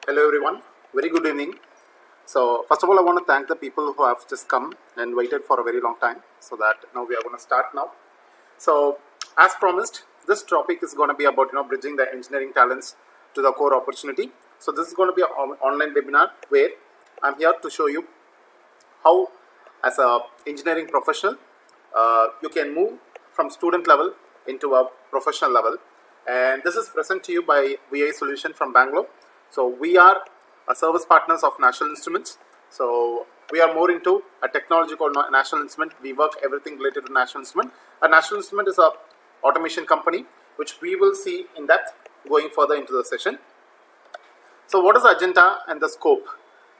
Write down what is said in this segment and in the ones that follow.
Hello everyone, very good evening. So first of all I want to thank the people who have just come and waited for a very long time, so that now we are going to start now. So as promised, this topic is going to be about bridging the engineering talents to the core opportunity. So this is going to be an online webinar where I'm here to show you how as a engineering professional you can move from student level into a professional level, and this is present to you by VI Solution from Bangalore. So we are a service partners of National Instruments. So we are more into a technology called National Instrument. We work everything related to National Instrument. A National Instrument is a automation company, which we will see in depth going further into the session. So what is the agenda and the scope?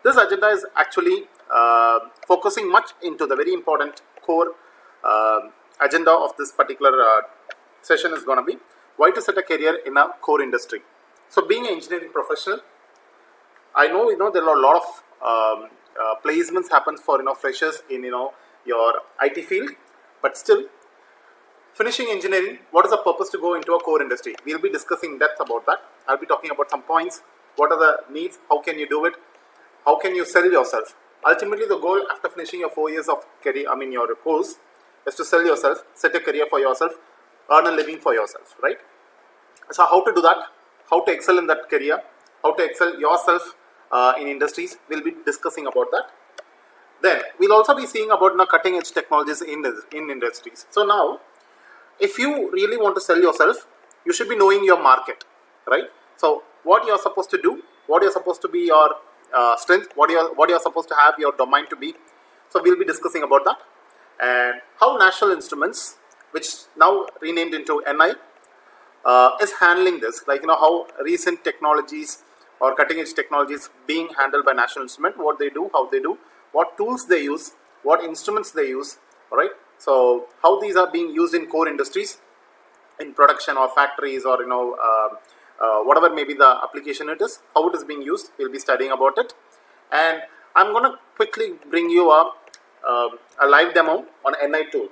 This agenda is actually focusing much into the very important core agenda of this particular session is going to be why to set a career in a core industry. So being an engineering professional, I know there are a lot of placements happens for freshers in your IT field, but still finishing engineering, what is the purpose to go into a core industry? We'll be discussing in depth about that. I'll be talking about some points. What are the needs? How can you do it? How can you sell yourself? Ultimately, the goal after finishing your 4 years of career, your course, is to sell yourself, set a career for yourself, earn a living for yourself, right? So how to do that? How to excel in that career? How to excel yourself in industries? We'll be discussing about that. Then we'll also be seeing about cutting edge technologies in industries. So now, if you really want to sell yourself, you should be knowing your market, right? So what you're supposed to do, what you're supposed to be your strength, what you're supposed to have your domain to be. So we'll be discussing about that, and how National Instruments, which now renamed into NI, is handling this. How recent technologies or cutting edge technologies being handled by National Instrument, what they do, how they do, what tools they use, what instruments they use. All right. So how these are being used in core industries, in production or factories, or whatever may be the application it is, how it is being used. We'll be studying about it, and I'm going to quickly bring you a live demo on NI tool.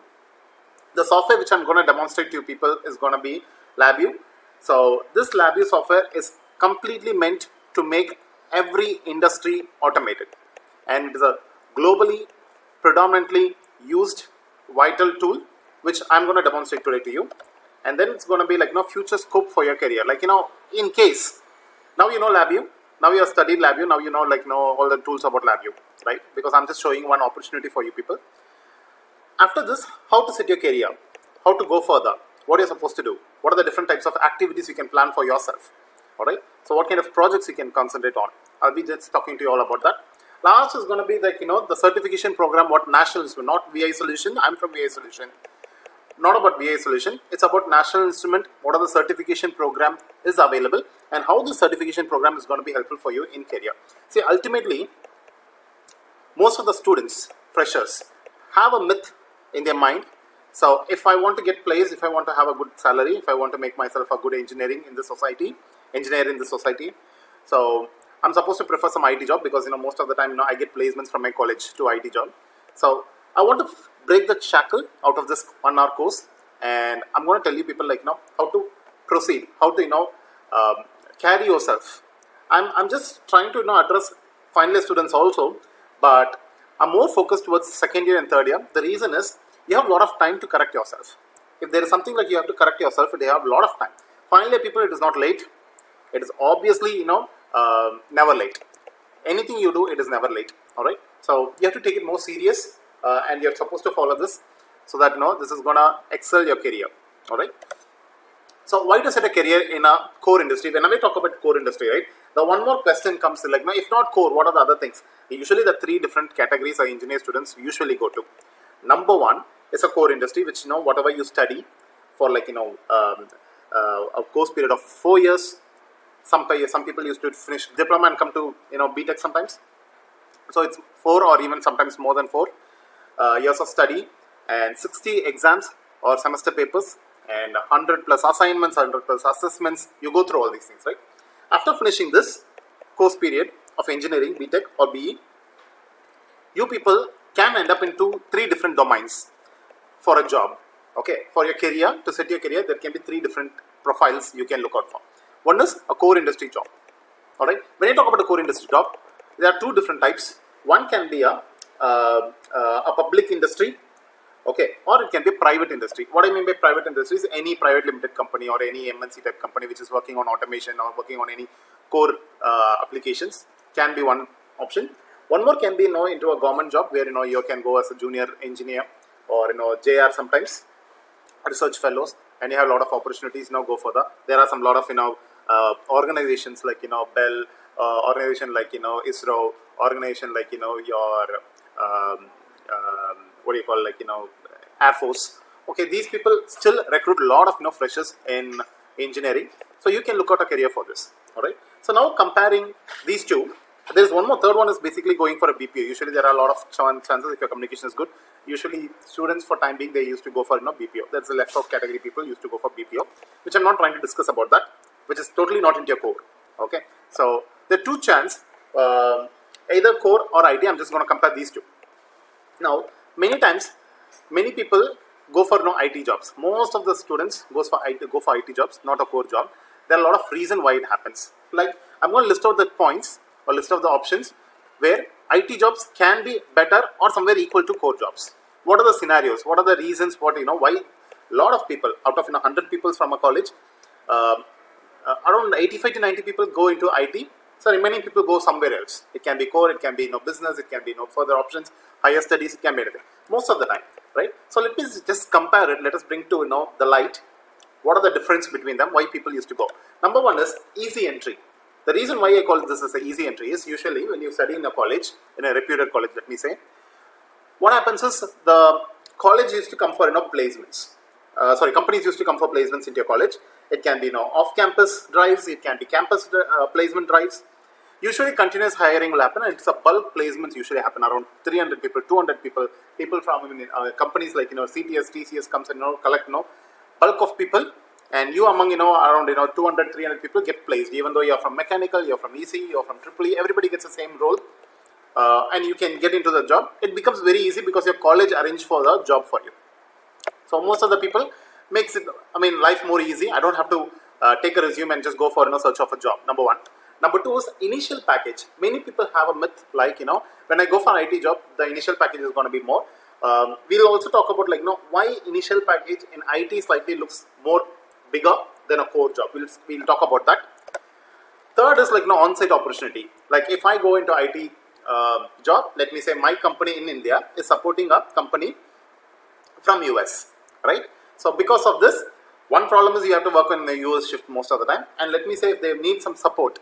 The software which I'm going to demonstrate to you people is going to be LabVIEW. So this LabVIEW software is completely meant to make every industry automated, and it is a globally predominantly used vital tool which I'm going to demonstrate today to you. And then it's going to be future scope for your career. In case now LabVIEW, now you have studied LabVIEW, now know all the tools about LabVIEW, right? Because I'm just showing one opportunity for you people. After this, how to set your career, how to go further, what you're supposed to do, what are the different types of activities you can plan for yourself. All right. So what kind of projects you can concentrate on. I'll be just talking to you all about that. Last is going to be the certification program, what National Instrument, not VI Solution. I'm from VI Solution. Not about VI Solution. It's about National Instrument. What are the certification program is available, and how the certification program is going to be helpful for you in career. See, ultimately, most of the students, freshers, have a myth in their mind. So if I want to get placed, if I want to have a good salary, if I want to make myself a good engineer in the society, so I'm supposed to prefer some IT job, because most of the time I get placements from my college to IT job. So I want to break the shackle out of this 1 hour course, and I'm going to tell you people how to proceed, how to carry yourself. I'm just trying to address final year students also, but I'm more focused towards second year and third year. The reason is you have a lot of time to correct yourself. If there is something you have to correct yourself, you have a lot of time. Final year people, it is not late. It is obviously never late. Anything you do, it is never late. All right. So you have to take it more serious, and you're supposed to follow this, so that this is gonna excel your career. All right. So why to set a career in a core industry? Whenever we talk about core industry, right, the one more question comes in, if not core, what are the other things? Usually the 3 different categories our engineer students usually go to. Number 1 is a core industry, which whatever you study for a course period of 4 years. Some people used to finish diploma and come to BTech sometimes. So it's 4 or even sometimes more than 4 years of study, and 60 exams or semester papers, and 100 plus assignments, 100 plus assessments. You go through all these things, right? After finishing this course period of engineering, BTech or BE, you people can end up into 3 different domains for a job. Okay, for your career, to set your career, there can be 3 different profiles you can look out for. One is a core industry job. All right. When you talk about a core industry job, there are two different types. One can be a public industry, okay, or it can be private industry. What I mean by private industry is any private limited company or any MNC type company which is working on automation or working on any core applications can be one option. One more can be into a government job where you can go as a junior engineer or JR sometimes, research fellows, and you have a lot of opportunities. Go further. There are some lot of organizations like Bell, organization like ISRO, organization like your what do you call, like Air Force. Okay, these people still recruit a lot of freshers in engineering, so you can look out a career for this. All right. So now comparing these two, there is one more. Third one is basically going for a BPO. Usually there are a lot of chances if your communication is good. Usually students for time being they used to go for BPO. That's the left out category people used to go for BPO, which I'm not trying to discuss about that, which is totally not into your core. Okay. So there are two chances, either core or IT. I'm just going to compare these two. Now, many times, many people go for IT jobs. Most of the students go for IT jobs, not a core job. There are a lot of reasons why it happens. Like, I'm going to list out the points or list out the options where IT jobs can be better or somewhere equal to core jobs. What are the scenarios? What are the reasons? Why a lot of people out of 100 people from a college, around 85 to 90 people go into IT. So remaining people go somewhere else. It can be core, it can be business, it can be further options, higher studies, it can be anything. Most of the time, right? So let me just compare it. Let us bring to the light. What are the difference between them? Why people used to go? Number one is easy entry. The reason why I call this as an easy entry is usually when you study in a college, in a reputed college, let me say, what happens is the college used to come for placements. Companies used to come for placements into your college. It can be off-campus drives. It can be campus placement drives. Usually, continuous hiring will happen, and it's a bulk placements usually happen around 300 people, 200 people. People from companies like CTS, TCS comes and collect bulk of people, and you among around 200, 300 people get placed. Even though you're from mechanical, you're from EC, you're from EEE, everybody gets the same role, and you can get into the job. It becomes very easy because your college arranged for the job for you. So most of the people makes it, life more easy. I don't have to take a resume and just go for search of a job. Number one. Number two is initial package. Many people have a myth like when I go for an IT job, the initial package is going to be more. We'll also talk about why initial package in IT slightly looks more bigger than a core job. We'll talk about that. Third is on-site opportunity. Like if I go into IT job, let me say my company in India is supporting a company from US, right? So because of this, one problem is you have to work on the US shift most of the time. And let me say if they need some support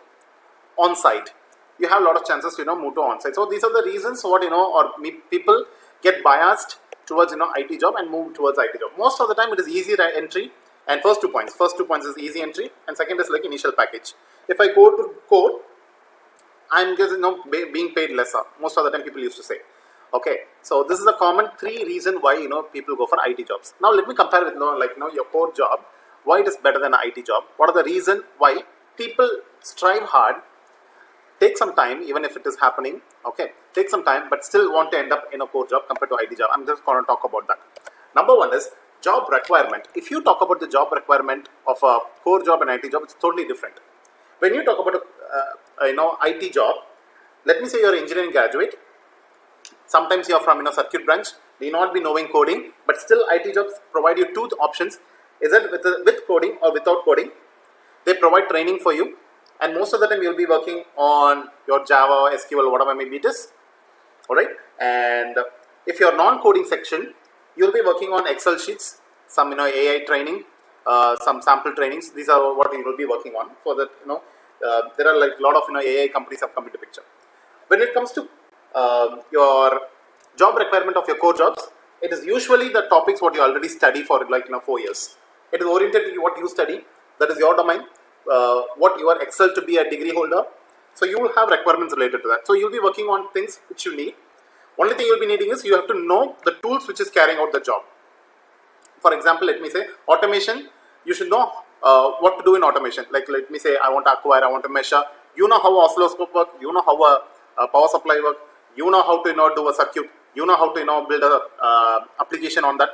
on site, you have a lot of chances to move to on site. So these are the reasons what people get biased towards IT job and move towards IT job. Most of the time it is easy entry, and first two points is easy entry, and second is like initial package. If I go to core, I'm just being paid lesser. Most of the time people used to say. Okay, so this is a common three reason why people go for IT jobs. Now let me compare with your core job. Why it is better than an IT job? What are the reason why people strive hard, take some time, even if it is happening. Okay, take some time, but still want to end up in a core job compared to IT job. I'm just going to talk about that. Number one is job requirement. If you talk about the job requirement of a core job and IT job, it's totally different. When you talk about a IT job, let me say you're an engineering graduate. Sometimes you are from circuit branch, need not be knowing coding, but still IT jobs provide you two options. Is it with coding or without coding? They provide training for you, and most of the time you'll be working on your Java, SQL, whatever maybe it is. Alright, and if you're non-coding section, you'll be working on Excel sheets, some AI training, some sample trainings. These are what you will be working on. For that, there are like a lot of AI companies have come into picture. When it comes to your job requirement of your core jobs, it is usually the topics what you already study for 4 years. It is oriented to what you study. That is your domain. What you are excel to be a degree holder. So you will have requirements related to that. So you will be working on things which you need. Only thing you will be needing is you have to know the tools which is carrying out the job. For example, let me say automation. You should know what to do in automation. Like let me say I want to acquire, I want to measure. You know how oscilloscope work. You know how a power supply work. You know how to do a circuit. You know how to build a application on that.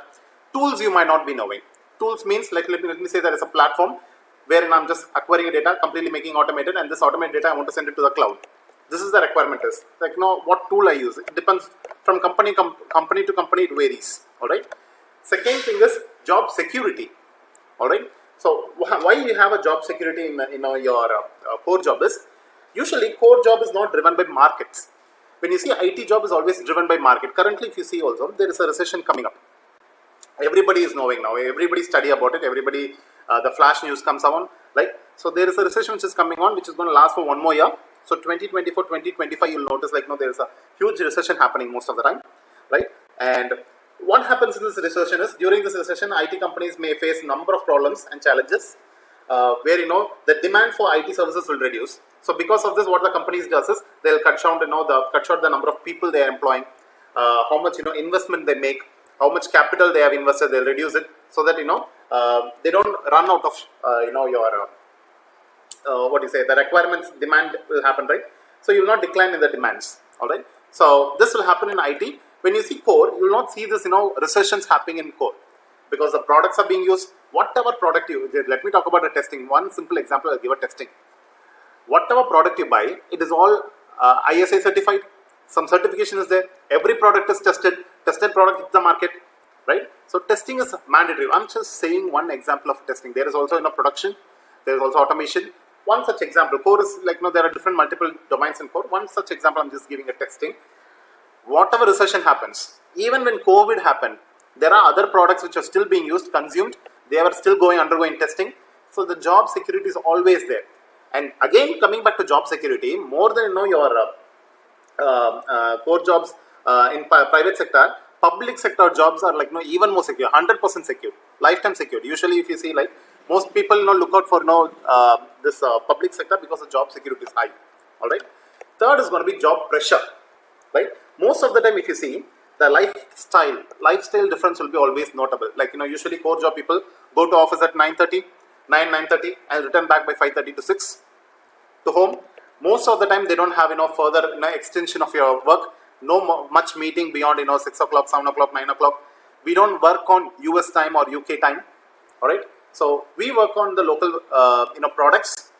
Tools you might not be knowing. Tools means like let me say there is a platform wherein I'm just acquiring data, completely making automated, and this automated data I want to send it to the cloud. This is the requirement is. Like, what tool I use. It depends from company to company, it varies. Alright. Second thing is job security. Alright. So why you have a job security in your core job is, usually core job is not driven by markets. When you see IT job is always driven by market. Currently, if you see also, there is a recession coming up. Everybody is knowing now. Everybody study about it. Everybody, the flash news comes on. Like, so there is a recession which is coming on, which is going to last for one more year. So 2024, 2025, you'll notice like, there is a huge recession happening most of the time, right? And what happens in this recession is, during this recession, IT companies may face number of problems and challenges, where the demand for IT services will reduce. So because of this, what the companies does is they'll cut short the number of people they are employing, how much investment they make, how much capital they have invested, they'll reduce it, so that they don't run out of the requirements, demand will happen, right? So you will not decline in the demands. All right. So this will happen in IT. When you see core, you will not see this recessions happening in core, because the products are being used. Whatever product let me talk about the testing. One simple example, I'll give a testing. Whatever product you buy, it is all ISA certified. Some certification is there. Every product is tested. Tested product hits the market, right? So testing is mandatory. I'm just saying one example of testing. There is also production. There is also automation. One such example, core is like, there are different multiple domains in core. One such example, I'm just giving a testing. Whatever recession happens, even when COVID happened, there are other products which are still being used, consumed. They are still undergoing testing. So the job security is always there. And again, coming back to job security, more than your core jobs in private sector, public sector jobs are like even more secure, 100% secure, lifetime secure. Usually, if you see, like, most people look out for this public sector because the job security is high. All right. Third is going to be job pressure, right? Most of the time, if you see, the lifestyle difference will be always notable. Like, usually core job people go to office at 9:30 and return back by 5:30 to 6 to home. Most of the time, they don't have further extension of your work. No much meeting beyond 6 o'clock, 7 o'clock, 9 o'clock. We don't work on US time or UK time. All right. So we work on the local products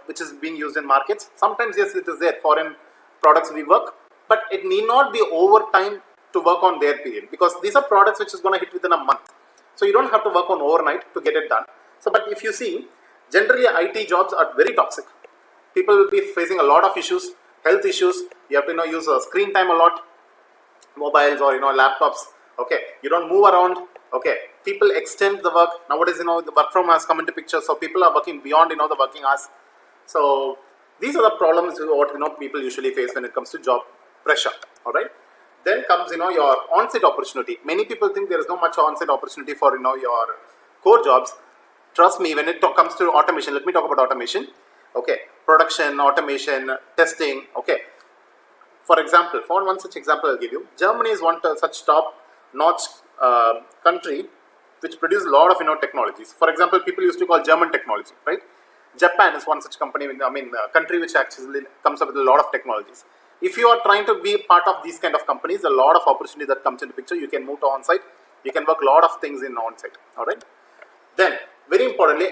which is being used in markets. Sometimes, yes, it is there, foreign products we work, but it need not be overtime to work on their period, because these are products which is going to hit within a month. So you don't have to work on overnight to get it done. So, but if you see, generally IT jobs are very toxic. People will be facing a lot of issues, health issues. You have to use screen time a lot, mobiles or laptops. Okay, you don't move around. Okay, people extend the work. Nowadays, the work from home has come into picture, so people are working beyond the working hours. So these are the problems what people usually face when it comes to job pressure. All right. Then comes your on-site opportunity. Many people think there is no much on-site opportunity for your core jobs. Trust me, when it comes to automation, let me talk about automation. Okay, production, automation, testing. Okay, for example, for one such example I'll give you. Germany is one such top-notch country which produces a lot of technologies. For example, people used to call German technology, right? Japan is one such company. Country which actually comes up with a lot of technologies. If you are trying to be part of these kind of companies, a lot of opportunity that comes into picture. You can move to on-site. You can work a lot of things in on-site. All right. Then, very importantly,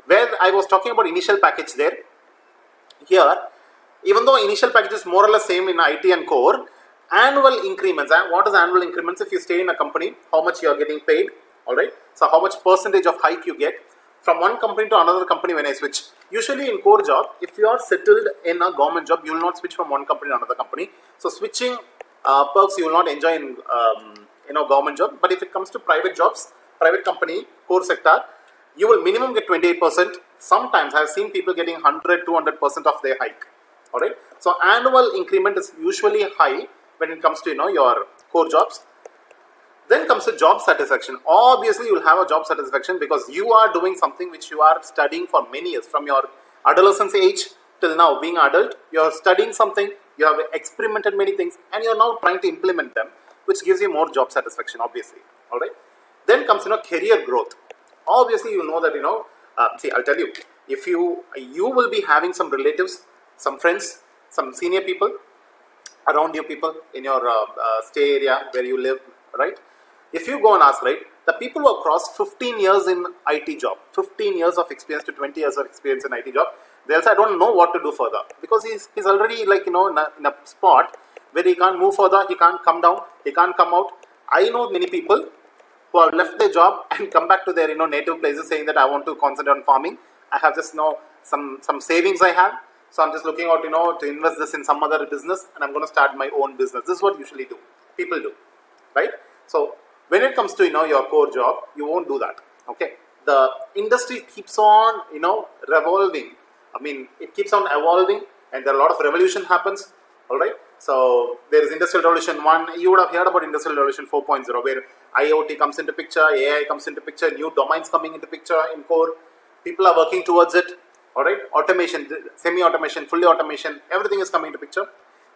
where I was talking about initial package there, here, even though initial package is more or less same in IT and core, annual increments. What is annual increments? If you stay in a company, how much you are getting paid. All right. So how much percentage of hike you get from one company to another company when I switch. Usually in core job, if you are settled in a government job, you will not switch from one company to another company. So switching perks you will not enjoy in government job. But if it comes to private jobs, private company, core sector, you will minimum get 28%. Sometimes I have seen people getting 100, 200% of their hike. All right. So annual increment is usually high when it comes to your core jobs. Then comes to job satisfaction. Obviously, you will have a job satisfaction because you are doing something which you are studying for many years. From your adolescence age till now, being adult, you are studying something, you have experimented many things, and you are now trying to implement them, which gives you more job satisfaction, obviously. All right. Then comes career growth. Obviously, you know that see, I'll tell you, if you will be having some relatives, some friends, some senior people around you, people in your stay area where you live, right? If you go and ask, right, The people who have crossed 15 years in IT job, 15 years of experience to 20 years of experience in IT job, they'll say, I don't know what to do further, because he's already like, in a spot where he can't move further, he can't come down, he can't come out. I know many people who have left their job and come back to their native places saying that I want to concentrate on farming. I have just some savings I have, so I'm just looking out to invest this in some other business, and I'm going to start my own business. This is what usually people do, right? So when it comes to your core job, you won't do that. Okay, the industry keeps on revolving. I mean, it keeps on evolving, and there are a lot of revolution happens. All right. So there is Industrial Revolution 1. You would have heard about Industrial Revolution 4.0, where IoT comes into picture, AI comes into picture, new domains coming into picture in core. People are working towards it. All right. Automation, semi-automation, fully automation, everything is coming into picture.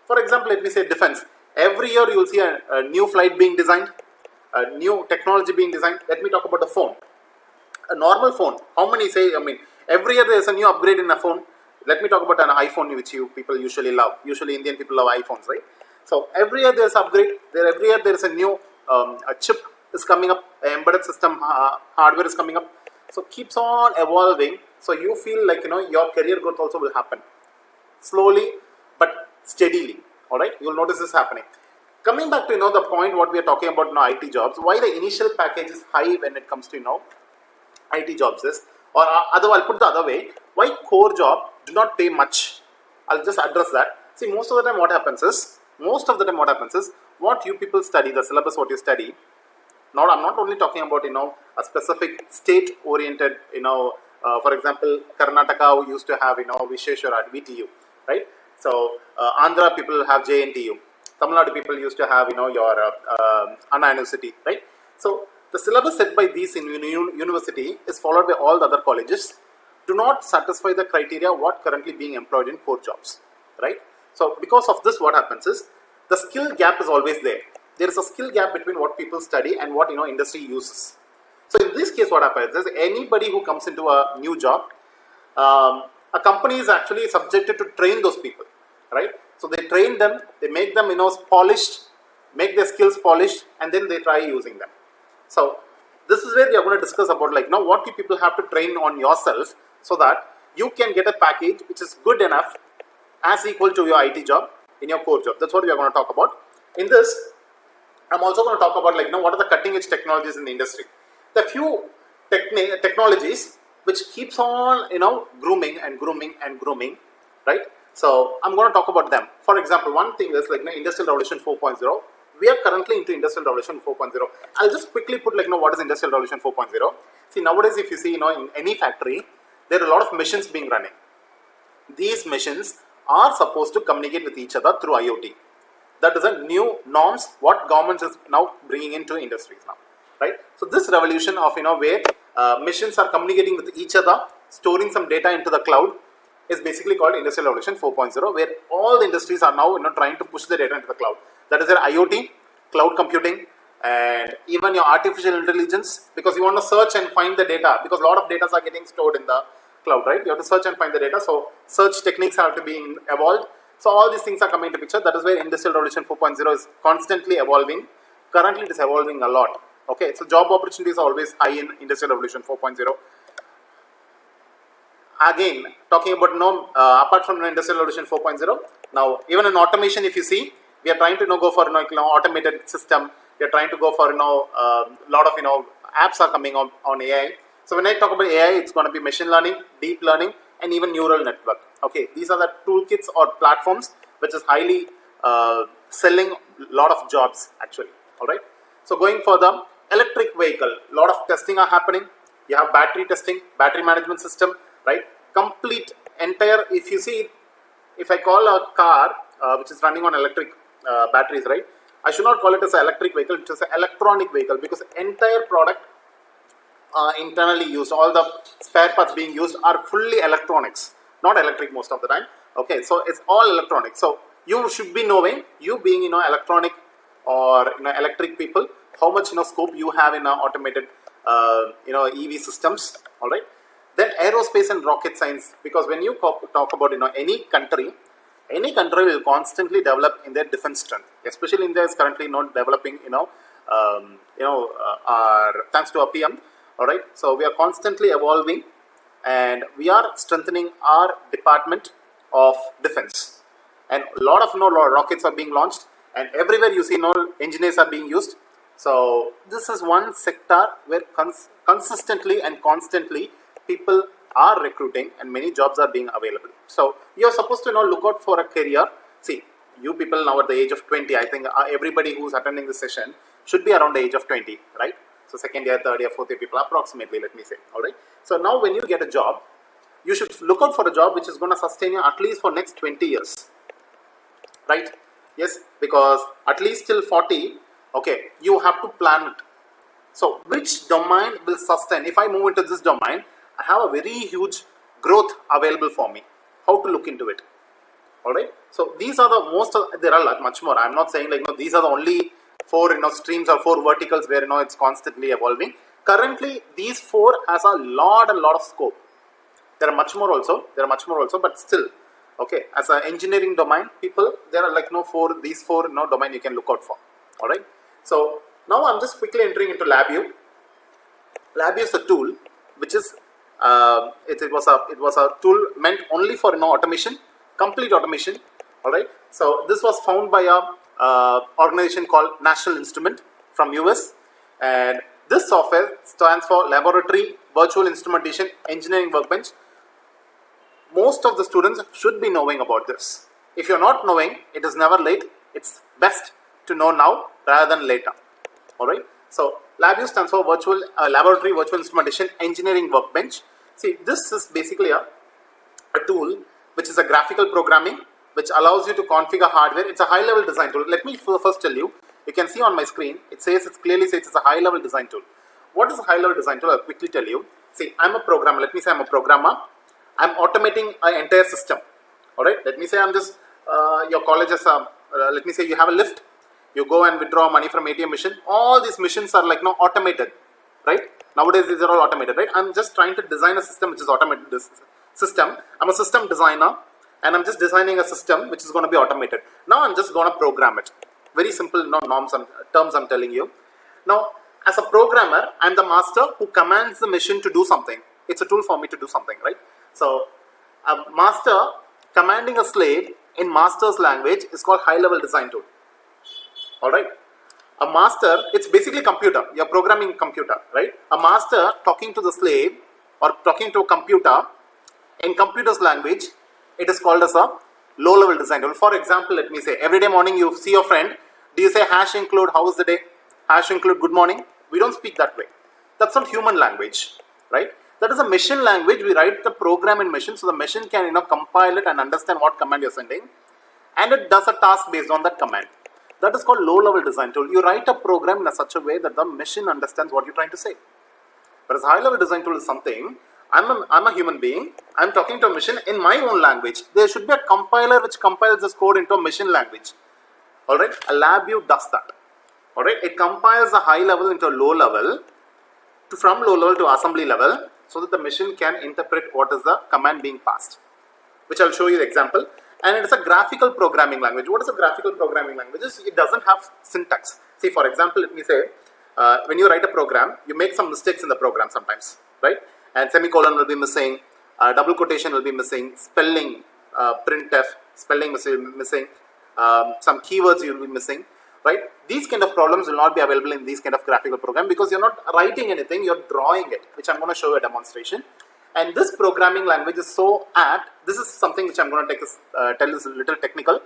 For example, let me say defense. Every year you will see a new flight being designed, a new technology being designed. Let me talk about the phone. A normal phone. How many say? I mean, every year there is a new upgrade in a phone. Let me talk about an iPhone, which people usually love. Usually Indian people love iPhones, right? So every year there is upgrade. Every year there is a new a chip is coming up, an embedded system hardware is coming up. So keeps on evolving. So you feel like your career growth also will happen slowly but steadily. All right, you will notice this happening. Coming back to the point what we are talking about now, IT jobs. Why the initial package is high when it comes to IT jobs is, or I'll put it the other way. Why core job do not pay much? I'll just address that. See, most of the time what happens is, what you people study, the syllabus what you study. Now I'm not only talking about a specific state oriented, for example, Karnataka who used to have Visheshwara VTU, right? So Andhra people have JNTU. Tamil Nadu people used to have your Anna University, right? So the syllabus set by these in university is followed by all the other colleges. Do not satisfy the criteria what currently being employed in core jobs, right? So because of this, what happens is the skill gap is always there. There is a skill gap between what people study and what industry uses. So in this case, what happens is anybody who comes into a new job, a company is actually subjected to train those people, right? So they train them, they make them polished, make their skills polished, and then they try using them. So this is where we are going to discuss about what you people have to train on yourself so that you can get a package which is good enough as equal to your IT job in your core job. That's what we are going to talk about. In this, I'm also going to talk about what are the cutting edge technologies in the industry. The few technologies which keeps on grooming, right? So I'm going to talk about them. For example, one thing is Industrial Revolution 4.0. We are currently into Industrial Revolution 4.0. I'll just quickly put what is Industrial Revolution 4.0. See, nowadays if you see in any factory, there are a lot of machines being running. These machines are supposed to communicate with each other through IoT. That is a new norms what government is now bringing into industries now, right? So this revolution of where machines are communicating with each other, storing some data into the cloud, is basically called Industrial Revolution 4.0, where all the industries are now trying to push the data into the cloud. That is their IoT, cloud computing, and even your artificial intelligence, because you want to search and find the data, because a lot of data are getting stored in the cloud, right? You have to search and find the data, so search techniques have to be evolved. So all these things are coming into picture. That is where Industrial Revolution 4.0 is constantly evolving. Currently it is evolving a lot. Okay, so job opportunities are always high in Industrial Revolution 4.0. Again, talking about apart from Industrial Revolution 4.0, now even in automation, if you see, we are trying to go for automated system. We are trying to go for lot of apps are coming on AI. So when I talk about AI, it's going to be machine learning, deep learning, and even neural network. Okay, these are the toolkits or platforms which is highly selling a lot of jobs actually. All right. So going further, electric vehicle, lot of testing are happening. You have battery testing, battery management system, right? Complete entire. If you see, if I call a car which is running on electric batteries, right? I should not call it as an electric vehicle, it is an electronic vehicle, because entire product internally used, all the spare parts being used are fully electronics, not electric most of the time. Okay, so it's all electronic. So you should be knowing, you being electronic or electric people, how much scope you have in automated EV systems. All right. Then aerospace and rocket science, because when you talk about any country will constantly develop in their defense strength. Especially India is currently not developing thanks to our PM. All right, so we are constantly evolving, and we are strengthening our department of defense. And a lot of rockets are being launched, and everywhere you see engineers are being used. So this is one sector where consistently and constantly people are recruiting, and many jobs are being available. So you're supposed to look out for a career. See, you people now at the age of 20, I think everybody who's attending this session should be around the age of 20, right? So second year, third year, fourth year people approximately, let me say. All right. So now when you get a job, you should look out for a job which is going to sustain you at least for next 20 years. Right? Yes, because at least till 40, okay, you have to plan it. So which domain will sustain? If I move into this domain, I have a very huge growth available for me. How to look into it? All right. So these are the most. There are much more. I'm not saying these are the only four streams or four verticals where it's constantly evolving. Currently, these four has a lot of scope. There are much more also. But still, okay. As an engineering domain, people there are these four domain you can look out for. All right. So now I'm just quickly entering into LabVIEW. LabVIEW is a tool which is it was a tool meant only for automation, complete automation. All right. So this was found by a organization called National Instrument from US, and this software stands for Laboratory Virtual Instrumentation Engineering Workbench. Most of the students should be knowing about this. If you're not knowing, it is never late. It's best to know now rather than later. All right. So LabVIEW stands for Laboratory Virtual Instrumentation Engineering Workbench. See, this is basically a tool which is a graphical programming which allows you to configure hardware. It's a high-level design tool. Let me first tell you. You can see on my screen, it clearly says it's a high-level design tool. What is a high-level design tool? I'll quickly tell you. See, I'm a programmer. Let me say I'm a programmer. I'm automating an entire system. All right. Let me say I'm just your college has let me say you have a lift. You go and withdraw money from ATM machine. All these machines are automated, right? Nowadays these are all automated, right? I'm just trying to design a system which is automated. This system. I'm a system designer, and I'm just designing a system which is going to be automated. Now I'm just going to program it. Very simple, norms and terms I'm telling you. Now, as a programmer, I'm the master who commands the machine to do something. It's a tool for me to do something, right? So, a master commanding a slave in master's language is called high-level design tool. All right. A master, it's basically computer. You're programming computer, right? A master talking to the slave or talking to a computer in computer's language, it is called as a low-level design tool. For example, let me say, every day morning you see your friend, do you say #include how was the day? #include good morning? We don't speak that way. That's not human language, right? That is a machine language. We write the program in machine, so the machine can compile it and understand what command you're sending, and it does a task based on that command. That is called low-level design tool. You write a program in such a way that the machine understands what you're trying to say. Whereas high-level design tool is something, I'm a human being, I'm talking to a machine in my own language. There should be a compiler which compiles this code into a machine language. Alright, a LabVIEW does that. Alright, it compiles a high level into a low level, from low level to assembly level, so that the machine can interpret what is the command being passed, which I'll show you the example. And it is a graphical programming language. What is a graphical programming language? It doesn't have syntax. See, for example, let me say, when you write a program, you make some mistakes in the program sometimes, right? And semicolon will be missing, double quotation will be missing, spelling, printf, spelling missing, some keywords you will be missing, right? These kind of problems will not be available in these kind of graphical program because you're not writing anything, you're drawing it, which I'm going to show you a demonstration. And this programming language is so apt. This is something which I'm going to tell you is a little technical.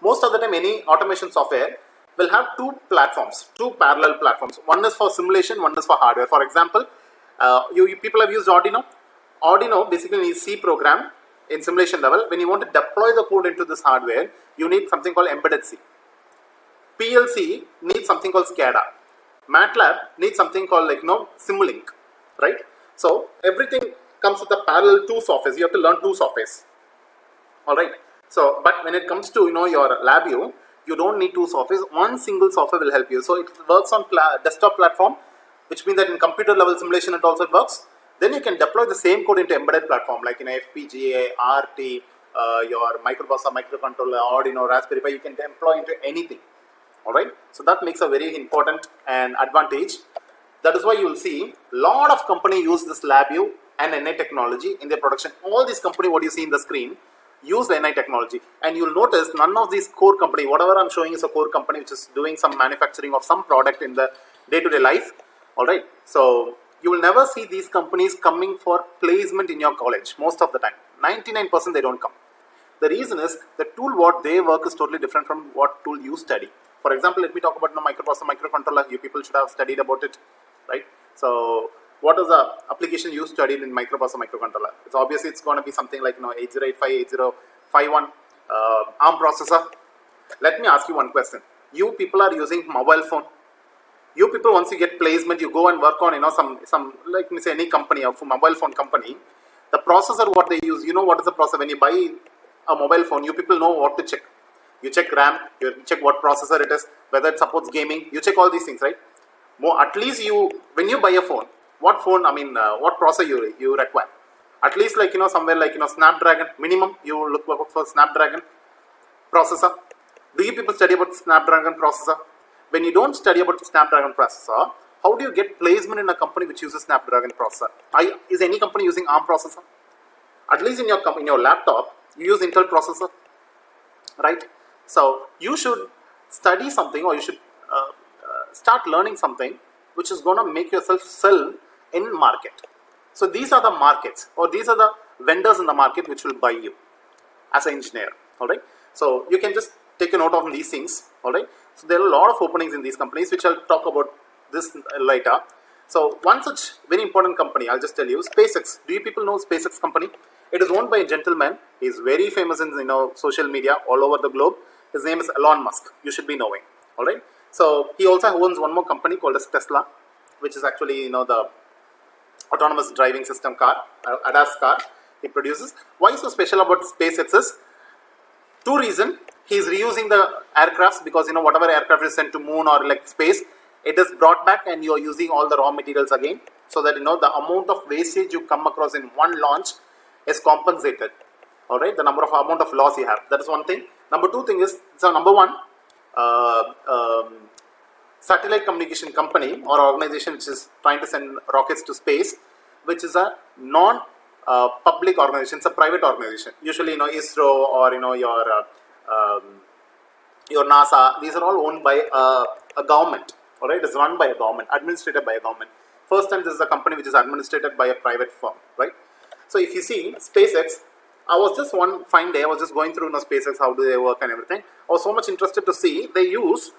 Most of the time, any automation software will have two platforms, two parallel platforms. One is for simulation, one is for hardware. For example, you people have used Arduino. Arduino basically needs C program in simulation level. When you want to deploy the code into this hardware, you need something called embedded C. PLC needs something called SCADA. MATLAB needs something called Simulink, right? So everything comes with a parallel two softwares. You have to learn two softwares. All right. So, but when it comes to your LabVIEW, you don't need two softwares. One single software will help you. So it works on desktop platform, which means that in computer level simulation it also works. Then you can deploy the same code into embedded platform like in FPGA, RT, your microprocessor, microcontroller, Arduino, Raspberry Pi. You can deploy into anything. All right, so that makes a very important and advantage. That is why you will see a lot of company use this LabVIEW and NI technology in their production. All these company, what you see in the screen, use NI technology, and you'll notice none of these core company, whatever I'm showing is a core company which is doing some manufacturing of some product in the day-to-day life. All right, so you will never see these companies coming for placement in your college. Most of the time, 99% they don't come. The reason is the tool what they work is totally different from what tool you study. For example, let me talk about the microprocessor, microcontroller. You people should have studied about it, right? So what is the application you studied in microprocessor, microcontroller? It's obviously it's going to be something like 8085, 8051 ARM processor. Let me ask you one question. You people are using mobile phone. You people, once you get placement, you go and work on some like me say any company or mobile phone company. The processor what they use, what is the processor? When you buy a mobile phone, you people know what to check. You check RAM, you check what processor it is, whether it supports gaming. You check all these things, right? At least when you buy a phone, what processor you require? At least somewhere like Snapdragon minimum. You look for Snapdragon processor. Do you people study about Snapdragon processor? When you don't study about Snapdragon processor, how do you get placement in a company which uses Snapdragon processor? Is any company using ARM processor? At least in your laptop, you use Intel processor, right? So you should study something, or you should start learning something which is going to make yourself sell in market. So these are the markets, or these are the vendors in the market which will buy you as an engineer. All right. So you can just take a note of these things. All right. So there are a lot of openings in these companies, which I'll talk about this later. So one such very important company, I'll just tell you, SpaceX. Do you people know SpaceX company? It is owned by a gentleman. He is very famous in social media all over the globe. His name is Elon Musk. You should be knowing. All right. So he also owns one more company called as Tesla, which is actually the autonomous driving system car, ADAS car he produces. Why so special about SpaceX is two reasons. He is reusing the aircrafts, because whatever aircraft is sent to moon or like space, it is brought back and you are using all the raw materials again, so that the amount of wastage you come across in one launch is compensated. All right, the amount of loss you have. That is one thing. Number two thing is, so number one, satellite communication company or organization which is trying to send rockets to space, which is a non-public organization. It's a private organization. Usually, ISRO or your NASA. These are all owned by a government. All right, it's run by a government, administrated by a government. First time this is a company which is administrated by a private firm, right? So if you see SpaceX, I was just one fine day, I was just going through SpaceX, how do they work and everything. I was so much interested to see they use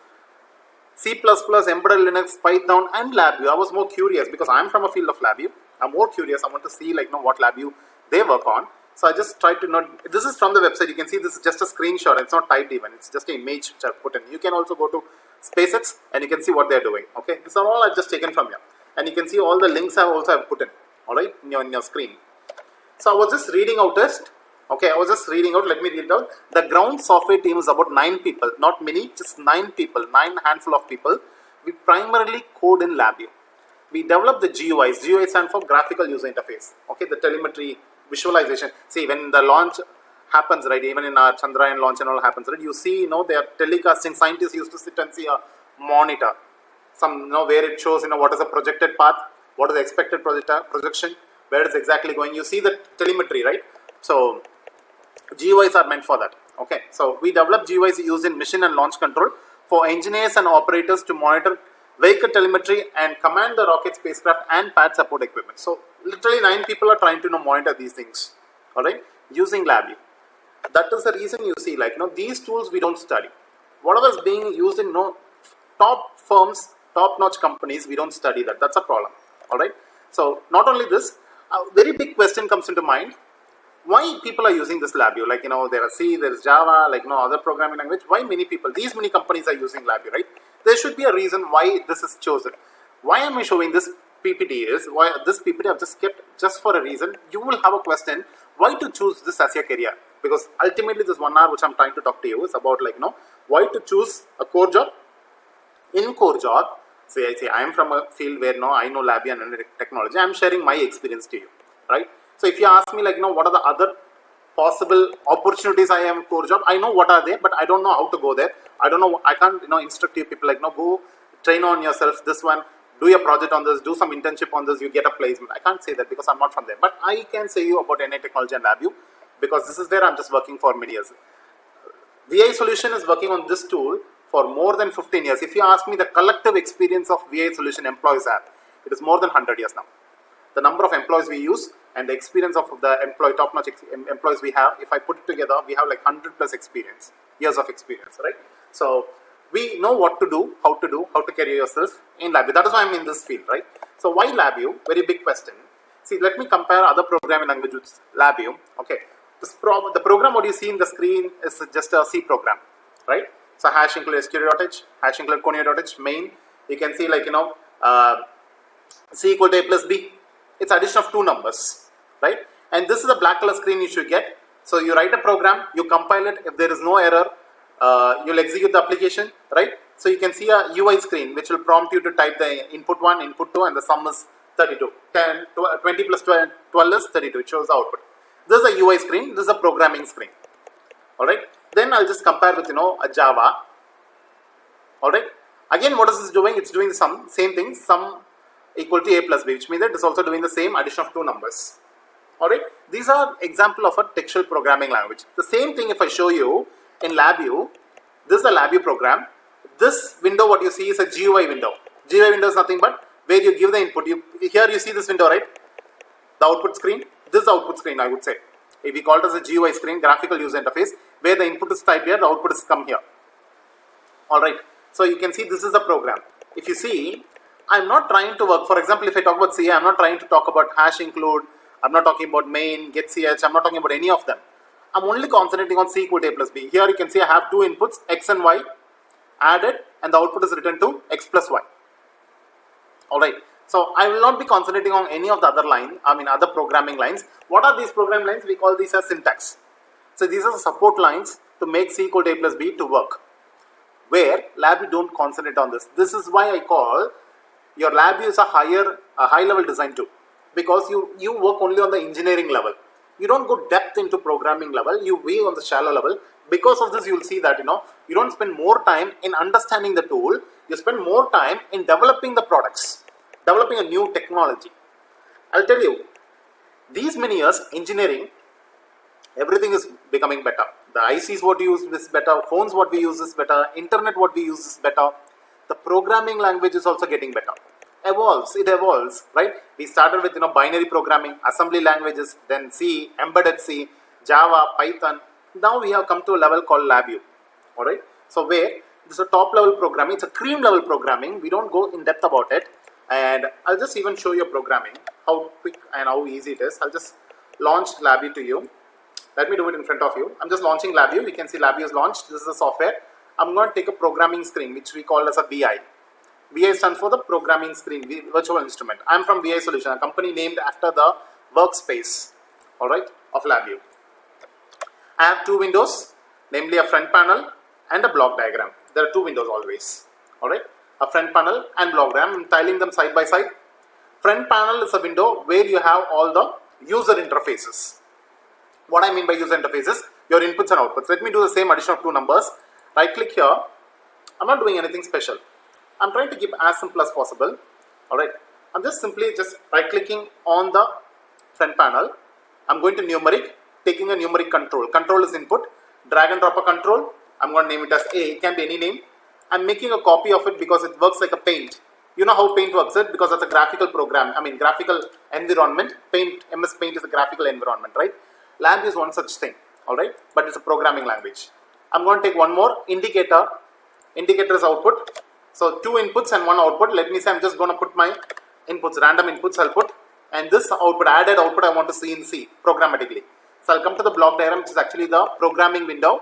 C++, embedded Linux, Python and LabVIEW. I was more curious because I'm from a field of LabVIEW. I'm more curious. I want to see what LabVIEW they work on. So I just tried to know. This is from the website. You can see this is just a screenshot. It's not typed even. It's just an image which I've put in. You can also go to SpaceX and you can see what they're doing. Okay, these are all I've just taken from here. And you can see all the links I've put in. All right, in your screen. So I was just reading out this. Okay, I was just reading out. Let me read it out. The ground software team is about 9 people, not many, just 9 people, 9 handful of people. We primarily code in LabVIEW. We develop the GUIs. GUI stands for graphical user interface. Okay, the telemetry visualization. See, when the launch happens, right, even in our Chandrayaan launch and all happens, right, you see, they are telecasting. Scientists used to sit and see a monitor. Some, where it shows, what is the projected path, what is the expected projection, where it's exactly going. You see the telemetry, right? So GUIs are meant for that. Okay, so we develop GUIs used in mission and launch control for engineers and operators to monitor vehicle telemetry and command the rocket, spacecraft and pad support equipment. So literally 9 people are trying to monitor these things, all right, using LabVIEW. That is the reason you see these tools we don't study. Whatever is being used in top firms, top-notch companies, we don't study that. That's a problem, all right. So not only this, a very big question comes into mind. Why people are using this LabVIEW? There are C, there is Java, other programming language. Why these many companies are using LabVIEW, right? There should be a reason why this is chosen. Why am I showing this PPT is, why this PPT I've just kept just for a reason. You will have a question, why to choose this as your career? Because ultimately this 1 hour which I'm trying to talk to you is about why to choose a core job. In core job, say I am from a field where I know LabVIEW and technology. I'm sharing my experience to you, right? So if you ask me what are the other possible opportunities I am core job, I know what are they, but I don't know how to go there. I don't know, I can't instruct you people like, no, go train on yourself this one, do your project on this, do some internship on this, you get a placement. I can't say that because I'm not from there, but I can say you about NI Technology and LabVIEW because this is where I'm just working for many years. VI Solution is working on this tool for more than 15 years. If you ask me the collective experience of VI Solution employees have, it is more than 100 years now. The number of employees we use and the experience of the top-notch employees we have, if I put it together, we have like 100 plus years of experience, right? So we know what to do, how to carry yourself in LabVIEW. That is why I'm in this field, right? So why LabVIEW? Very big question. See, let me compare other programming languages with LabVIEW. Okay, the program what you see in the screen is just a C program, right? So hash include sqr.h, hash include conio.h, main. You can see like C equal to A plus B. It's addition of two numbers, right? And this is the black color screen you should get. So you write a program, you compile it. If there is no error, you'll execute the application, right? So you can see a UI screen which will prompt you to type the input 1, input 2, and the sum is 32. 20 plus 12 is 32. It shows the output. This is a UI screen. This is a programming screen. All right. Then I'll just compare with a Java. All right. Again, what is this doing? It's doing the same thing. Sum equal to A plus B, which means that it's also doing the same addition of two numbers. All right. These are example of a textual programming language. The same thing if I show you in LabVIEW. This is a LabVIEW program. This window, what you see is a GUI window. GUI window is nothing but where you give the input. Here you see this window, right? The output screen. This is the output screen, I would say. If we call it as a GUI screen, graphical user interface, where the input is typed here, the output is come here. All right. So you can see this is the program. If you see, I'm not trying to work. For example, if I talk about CA, I'm not trying to talk about hash include. I'm not talking about main, get ch. I'm not talking about any of them. I'm only concentrating on C equal to A plus B. Here you can see I have two inputs, X and Y, added, and the output is written to X plus Y. All right. So I will not be concentrating on any of the other programming lines. What are these programming lines? We call these as syntax. So these are the support lines to make C equal to A plus B to work. Where LabVIEW don't concentrate on this. This is why I call your LabVIEW is a high level design tool. Because you work only on the engineering level. You don't go depth into programming level. You be on the shallow level. Because of this, you will see that you don't spend more time in understanding the tool. You spend more time in developing the products, developing a new technology. I'll tell you, these many years engineering, everything is becoming better. The ICs what we use is better. Phones what we use is better. Internet what we use is better. The programming language is also getting better. It evolves, right? We started with binary programming, assembly languages, then C, embedded C, Java, Python. Now we have come to a level called LabVIEW. All right. So where this is a top level programming, it's a cream level programming. We don't go in depth about it. And I'll just even show you programming, how quick and how easy it is. I'll just launch LabVIEW to you. Let me do it in front of you. I'm just launching LabVIEW. You can see LabVIEW is launched. This is the software. I'm going to take a programming screen, which we call as a VI. VI stands for the programming screen, virtual instrument. I'm from VI Solution, a company named after the workspace, all right, of LabVIEW. I have two windows, namely a front panel and a block diagram. There are two windows always, all right, a front panel and block diagram. I'm tiling them side by side. Front panel is a window where you have all the user interfaces. What I mean by user interfaces, your inputs and outputs. Let me do the same addition of two numbers. Right click here. I'm not doing anything special. I'm trying to keep as simple as possible. Alright. I'm just simply right clicking on the front panel. I'm going to numeric, taking a numeric control. Control is input. Drag and drop a control. I'm going to name it as A. It can be any name. I'm making a copy of it because it works like a paint. You know how paint works, right? Because it's a graphical program. Graphical environment. MS Paint is a graphical environment, right? LabVIEW is one such thing. Alright. But it's a programming language. I'm going to take one more indicator. Indicator is output. So two inputs and one output. Let me say I'm just going to put my inputs, random inputs I'll put. And this output, added output I want to see in C programmatically. So I'll come to the block diagram, which is actually the programming window.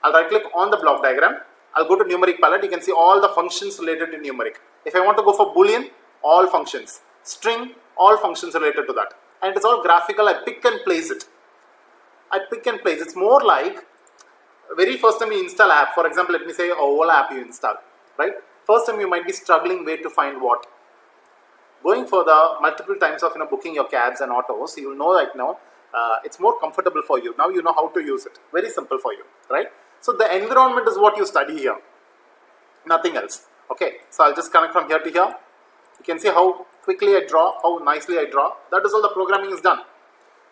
I'll right click on the block diagram. I'll go to numeric palette. You can see all the functions related to numeric. If I want to go for boolean, all functions. String, all functions related to that. And it's all graphical. I pick and place it. It's more like very first time you install app. For example, let me say Ola app you install. Right? First time you might be struggling where to find what. Going for the multiple times of booking your cabs and autos, you will know right now it's more comfortable for you. Now you know how to use it. Very simple for you, right? So the environment is what you study here, nothing else. Okay, so I'll just connect from here to here. You can see how quickly I draw, how nicely I draw. That is all the programming is done.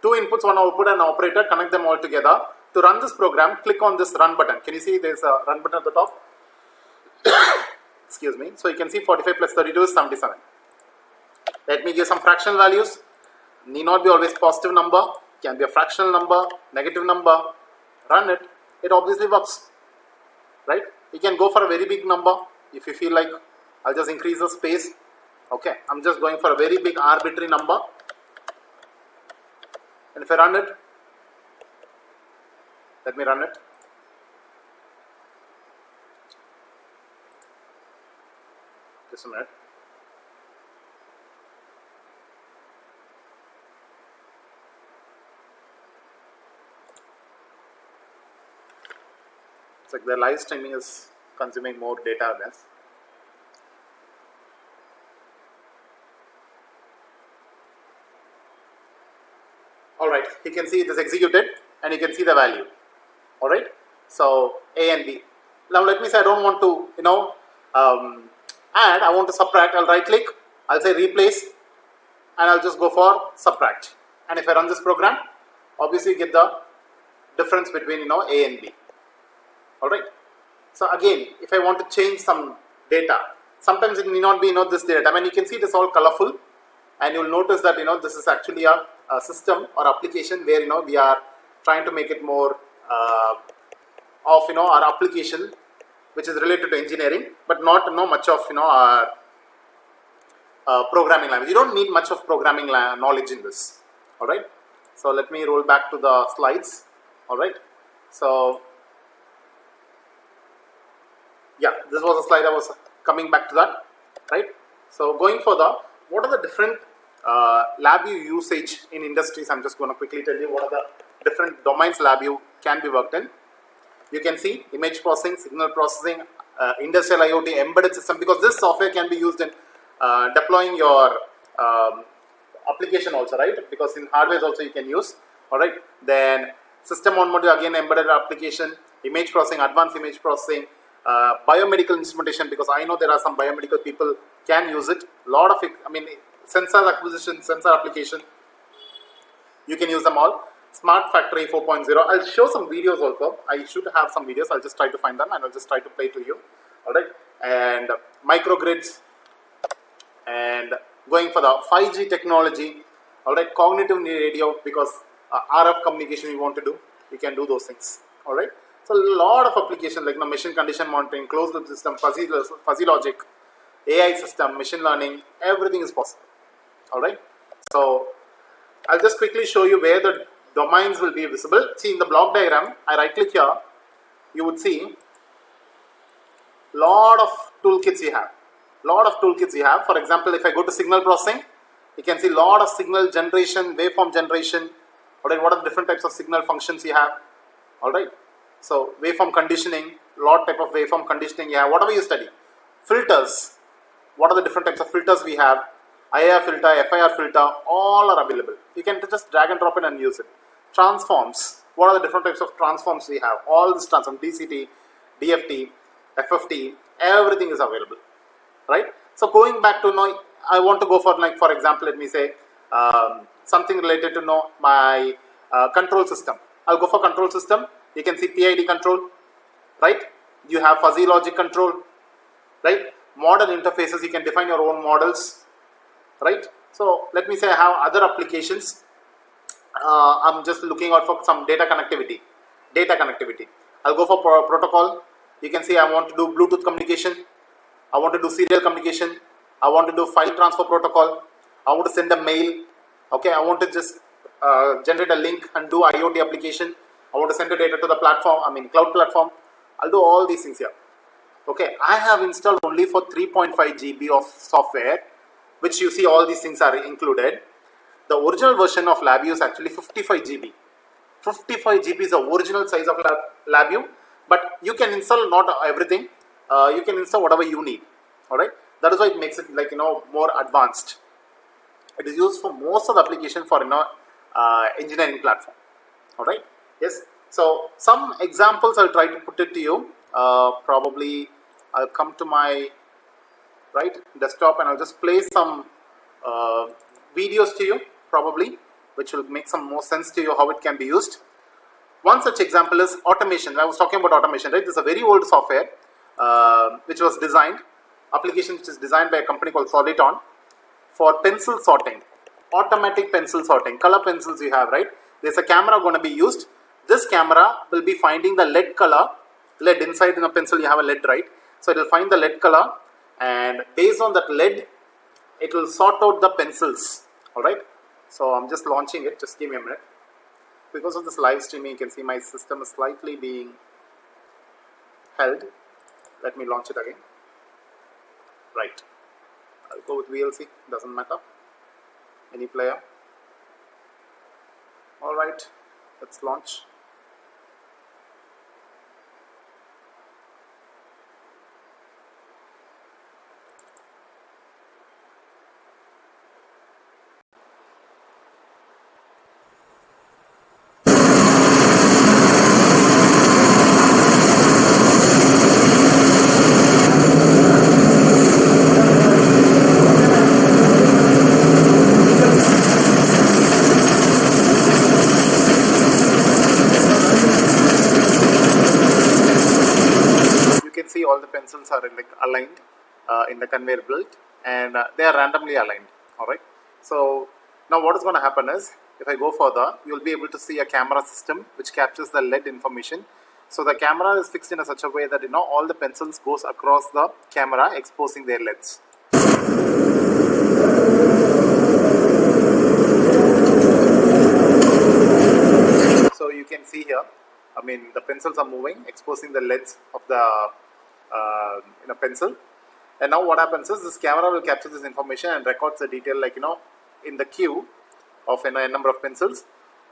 2 inputs, 1 output, and operator, connect them all together. To run this program, click on this run button. Can you see there's a run button at the top? Excuse me. So you can see 45 plus 32 is 77. Let me give some fractional values. Need not be always positive number. Can be a fractional number, negative number. Run it. It obviously works. Right? You can go for a very big number. If you feel like, I'll just increase the space. Okay. I'm just going for a very big arbitrary number. And if I run it, let me run it. Just a minute. It's like the live streaming is consuming more data than this. Alright, you can see it is executed and you can see the value. Alright, so A and B. Now let me say I don't want to, add, I want to subtract. I'll right click, I'll say replace, and I'll just go for subtract. And if I run this program, obviously you get the difference between A and B. Alright, so again, if I want to change some data, sometimes it may not be this data. I mean, you can see it is all colorful, and you'll notice that this is actually a system or application where we are trying to make it more of our application which is related to engineering, but not much of our programming language. You don't need much of programming knowledge in this. All right. So let me roll back to the slides. All right. So yeah, this was a slide I was coming back to that. Right. So going further, what are the different LabVIEW usage in industries? I'm just going to quickly tell you what are the different domains LabVIEW can be worked in. You can see image processing, signal processing, industrial IoT, embedded system, because this software can be used in deploying your application also, right? Because in hardware also you can use. All right. Then system on module, again embedded application, image processing, advanced image processing, biomedical instrumentation, because I know there are some biomedical people can use it. Lot of it, I mean, sensor acquisition, sensor application, you can use them all. Smart Factory 4.0. I'll show some videos also. I should have some videos. I'll just try to find them and I'll just try to play to you. Alright. And microgrids. And going for the 5G technology. Alright. Cognitive radio, because RF communication you want to do. You can do those things. Alright. So a lot of applications like machine condition monitoring, closed loop system, fuzzy logic, AI system, machine learning, everything is possible. Alright. So I'll just quickly show you where the domains will be visible. See, in the block diagram, I right click here, you would see lot of toolkits you have. For example, if I go to signal processing, you can see lot of signal generation, waveform generation. Alright, what are the different types of signal functions you have? Alright, so waveform conditioning, lot type of waveform conditioning you have, whatever you study. Filters, what are the different types of filters we have? IR filter, FIR filter, all are available. You can just drag and drop it and use it. Transforms, what are the different types of transforms we have? All this transform, DCT, DFT, FFT, everything is available, right? So going back to I want to go for for example, let me say something related to my control system. I'll go for control system. You can see PID control, right? You have fuzzy logic control, right? Model interfaces, you can define your own models. Right, so let me say I have other applications. I'm just looking out for some data connectivity. I'll go for protocol. You can see I want to do Bluetooth communication. I want to do serial communication. I want to do file transfer protocol. I want to send a mail. Okay, I want to just generate a link and do IoT application. I want to send the data to the platform, cloud platform. I'll do all these things here. Okay, I have installed only for 3.5 GB of software, which you see all these things are included. The original version of LabVIEW is actually 55 GB. 55 GB is the original size of LabVIEW, but you can install not everything. You can install whatever you need. Alright, that is why it makes it more advanced. It is used for most of the application for engineering platform. Alright, yes. So some examples I'll try to put it to you. Probably I'll come to my desktop and I'll just play some videos to you, probably, which will make some more sense to you how it can be used. One such example is automation. I was talking about automation, right? This is a very old software which was designed, application which is designed by a company called Soliton for pencil sorting, automatic pencil sorting, color pencils you have, right? There's a camera going to be used. This camera will be finding the lead color, lead inside in a pencil you have a lead, right? So it will find the lead color, and based on that lead, it will sort out the pencils, all right? So I'm just launching it, just give me a minute. Because of this live streaming, you can see my system is slightly being held. Let me launch it again. Right. I'll go with VLC, doesn't matter. Any player. All right, let's launch. All the pencils are aligned in the conveyor belt, and they are randomly aligned. All right. So now what is going to happen is, if I go further, you will be able to see a camera system which captures the lead information. So the camera is fixed in such a way that all the pencils goes across the camera, exposing their leads. So you can see here, I mean, the pencils are moving, exposing the leads of the pencil. And now what happens is, this camera will capture this information and records the detail, in the queue of a number of pencils.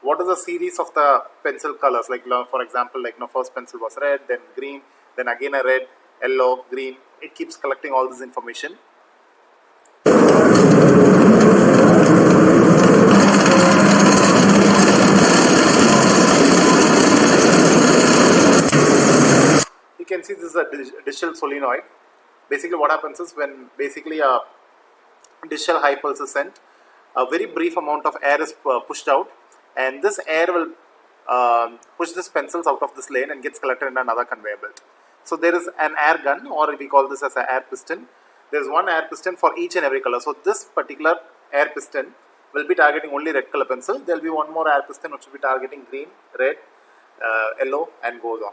What is the series of the pencil colors? For example, first pencil was red, then green, then again a red, yellow, green. It keeps collecting all this information. You can see this is a digital solenoid. Basically what happens is, when basically a digital high pulse is sent, a very brief amount of air is pushed out, and this air will push these pencils out of this lane and gets collected in another conveyor belt. So there is an air gun, or we call this as an air piston. There is one air piston for each and every color. So this particular air piston will be targeting only red color pencil. There will be one more air piston which will be targeting green, red, yellow, and goes on.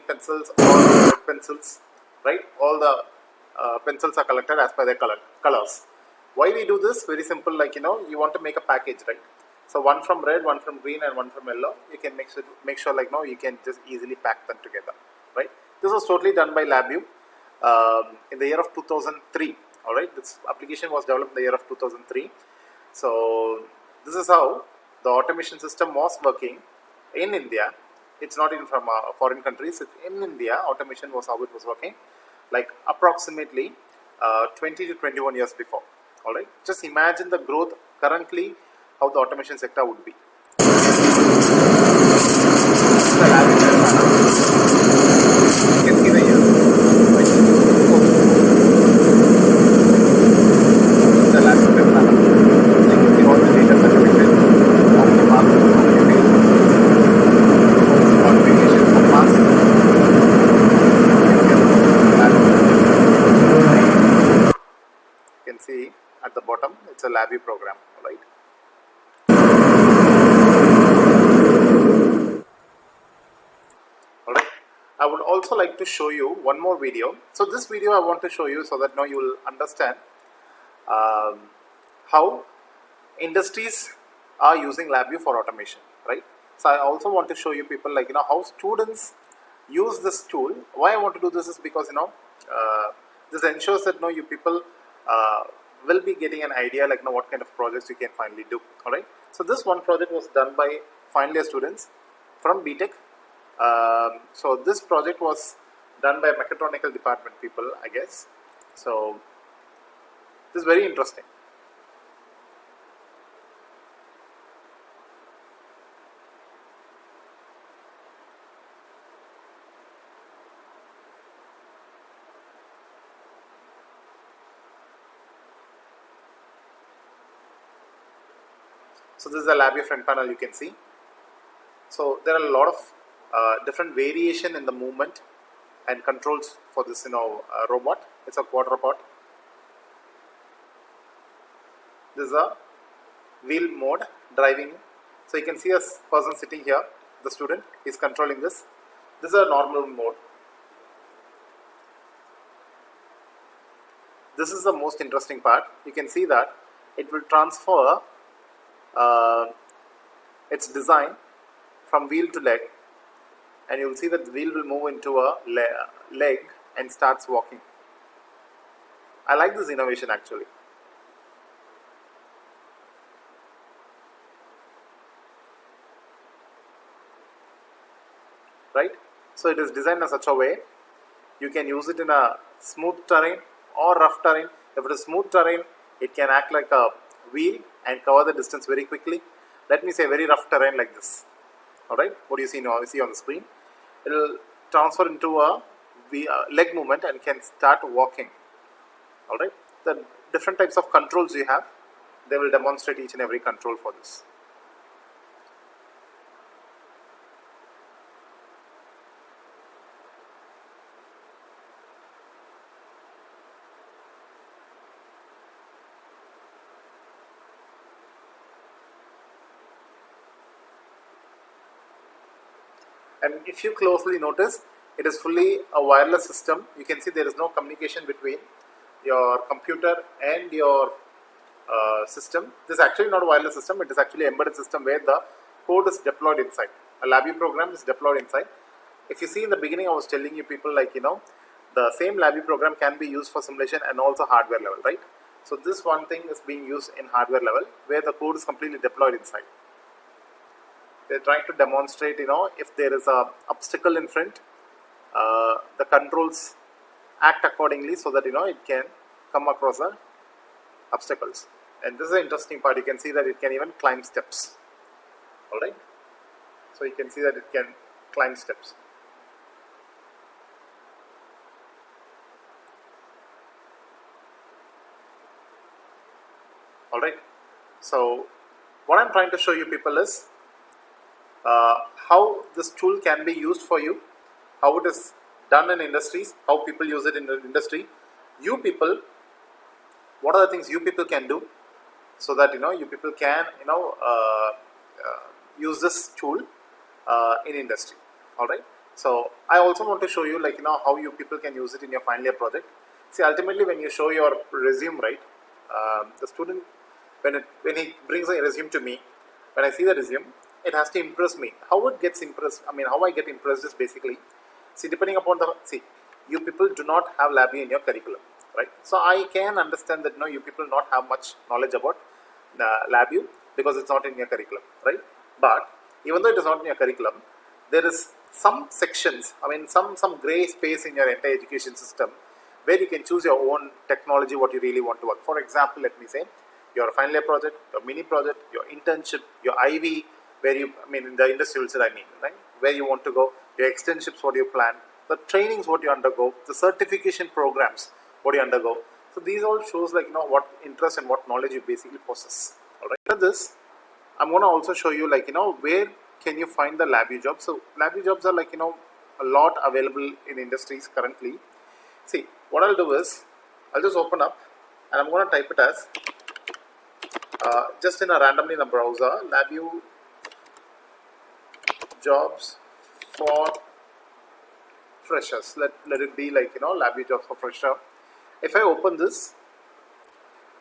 Pencils, all red pencils, right? All the pencils are collected as per their colors. Why we do this? Very simple. You want to make a package, right? So one from red, one from green, and one from yellow. You can make sure you can just easily pack them together, right? This was totally done by LabVIEW in the year of 2003. All right, this application was developed in the year of 2003. So this is how the automation system was working in India. It's not even from foreign countries. In India, automation was how it was working, approximately 20 to 21 years before. All right, just imagine the growth currently, how the automation sector would be. You can see the year. The lab panel. You can see all the data certificate of the master configuration for mass. You can see at the bottom, it's a LabVIEW program, right? also like to show you one more video. So this video I want to show you so that now you will understand how industries are using LabVIEW for automation, right? So I also want to show you people like how students use this tool. Why I want to do this is because this ensures that you people will be getting an idea like what kind of projects you can finally do. All right. So this one project was done by final year students from BTech. So this project was done by mechatronical department people, I guess. So this is very interesting. So this is the LabVIEW front panel, you can see. So there are a lot of different variation in the movement and controls for this robot. It's a quadrupod. This is a wheel mode driving. So you can see a person sitting here, the student is controlling this. This is a normal mode. This is the most interesting part. You can see that it will transfer its design from wheel to leg, and you will see that the wheel will move into a leg and starts walking. I like this innovation actually. Right? So it is designed in such a way you can use it in a smooth terrain or rough terrain. If it is smooth terrain, it can act like a wheel and cover the distance very quickly. Let me say very rough terrain like this. Alright, what do you see now? You see on the screen, it will transfer into a leg movement and can start walking. Alright, the different types of controls you have, they will demonstrate each and every control for this. And if you closely notice, it is fully a wireless system. You can see there is no communication between your computer and your system. This is actually not a wireless system. It is actually an embedded system where the code is deployed inside. A LabVIEW program is deployed inside. If you see in the beginning, I was telling you people like, the same LabVIEW program can be used for simulation and also hardware level, right? So this one thing is being used in hardware level where the code is completely deployed inside. They're trying to demonstrate, if there is a obstacle in front, the controls act accordingly so that, it can come across the obstacles. And this is an interesting part. You can see that it can even climb steps. Alright. So you can see that it can climb steps. Alright. So what I'm trying to show you people is how this tool can be used for you, how it is done in industries, how people use it in the industry. You people, what are the things you people can do so that you people can use this tool in industry. All right. So I also want to show you how you people can use it in your final year project. See, ultimately when you show your resume, right, the student when he brings a resume to me, when I see the resume, it has to impress me. How it gets impressed, how I get impressed is basically, see, depending upon you people do not have LabVIEW in your curriculum, right? So I can understand that you people not have much knowledge about LabVIEW because it's not in your curriculum, right? But even though it is not in your curriculum, there is some sections, some gray space in your entire education system where you can choose your own technology, what you really want to work. For example, let me say, your final year project, your mini project, your internship, your IV, where you, in the industrial side, right? Where you want to go, your externships, what you plan, the trainings, what you undergo, the certification programs, what you undergo. So these all shows what interest and what knowledge you basically possess. All right. After this, I'm going to also show you where can you find the LabVIEW jobs. So LabVIEW jobs are a lot available in industries currently. See, what I'll do is I'll just open up and I'm going to type it as just in a randomly in the browser, LabVIEW jobs for freshers. Let it be like, LabVIEW jobs for fresher. If I open this,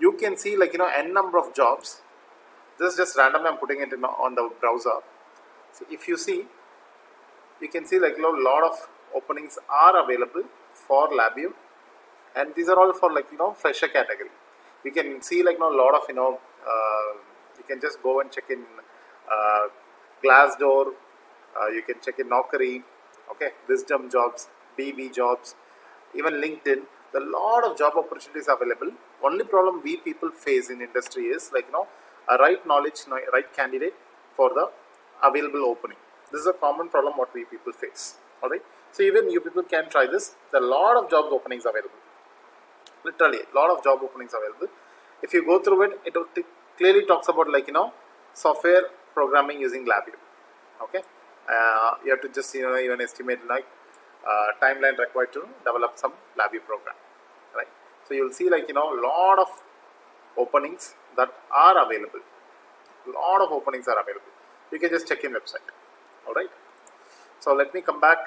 you can see like, n number of jobs. This is just randomly I'm putting it on the browser. So if you see, you can see like, lot of openings are available for LabVIEW, and these are all for like, fresher category. You can see like, lot of, you can just go and check in Glassdoor, you can check in Naukri, okay, Wisdom jobs, BB jobs, even LinkedIn. There are a lot of job opportunities available. Only problem we people face in industry is like, a right knowledge, right candidate for the available opening. This is a common problem what we people face. Alright, so even you people can try this. There are a lot of job openings available. Literally, a lot of job openings available. If you go through it, it clearly talks about like, software programming using LabVIEW. Okay, you have to just even estimate like timeline required to develop some LabVIEW program, right? So you'll see like, lot of openings that are available. Lot of openings are available. You can just check in website. All right. So let me come back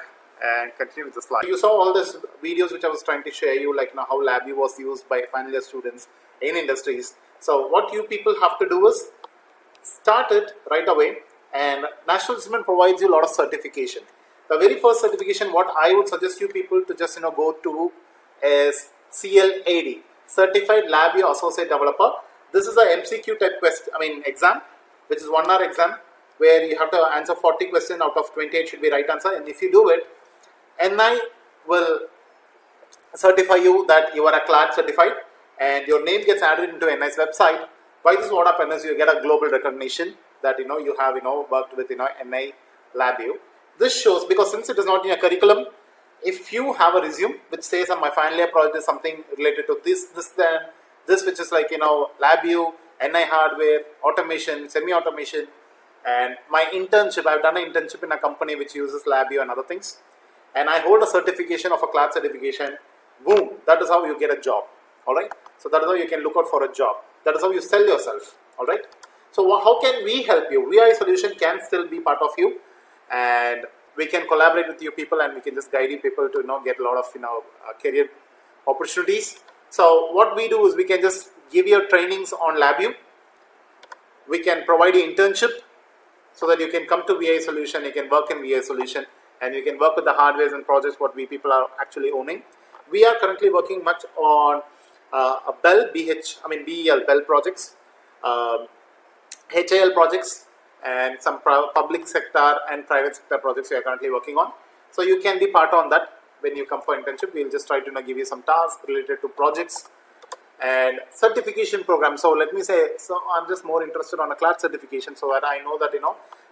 and continue with the slide. You saw all these videos which I was trying to share you, like, how LabVIEW was used by final year students in industries. So what you people have to do is start it right away, and National Instrument provides you a lot of certification. The very first certification what I would suggest you people to just go to is CLAD, Certified LabVIEW Associate Developer. This is a MCQ type exam, which is 1 hour exam, where you have to answer 40 questions out of 28 should be right answer, and if you do it, NI will certify you that you are a CLAD certified, and your name gets added into NI's website. By this, what happens is you get a global recognition that you have worked with NI LabVIEW. This shows, because since it is not in your curriculum, if you have a resume which says my final year project is something related to this, which is like LabVIEW, NI hardware, automation, semi-automation, and my internship, I've done an internship in a company which uses LabVIEW and other things, and I hold a certification of a CLAD certification, boom, that is how you get a job. Alright, so that is how you can look out for a job. That is how you sell yourself. Alright, so how can we help you? VI Solution can still be part of you, and we can collaborate with you people, and we can just guide you people to get a lot of career opportunities. So what we do is we can just give you trainings on LabVIEW. We can provide you internship so that you can come to VI Solution, you can work in VI Solution, and you can work with the hardwares and projects what we people are actually owning. We are currently working much on a BEL projects, HAL projects, and some public sector and private sector projects we are currently working on. So you can be part on that when you come for internship. We will just try to give you some tasks related to projects and certification program. So let me say, so I'm just more interested on a CLAD certification, so that I know that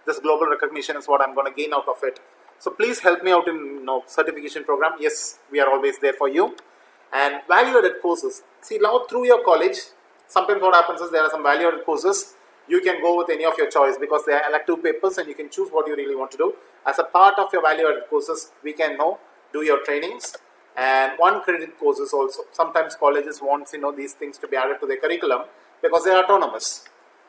this global recognition is what I'm going to gain out of it. So please help me out in certification program. Yes, we are always there for you. And value-added courses. See, now through your college, sometimes what happens is there are some value-added courses. You can go with any of your choice because they are elective papers, and you can choose what you really want to do. As a part of your value-added courses, we can do your trainings and 1 credit courses also. Sometimes colleges want these things to be added to their curriculum because they are autonomous.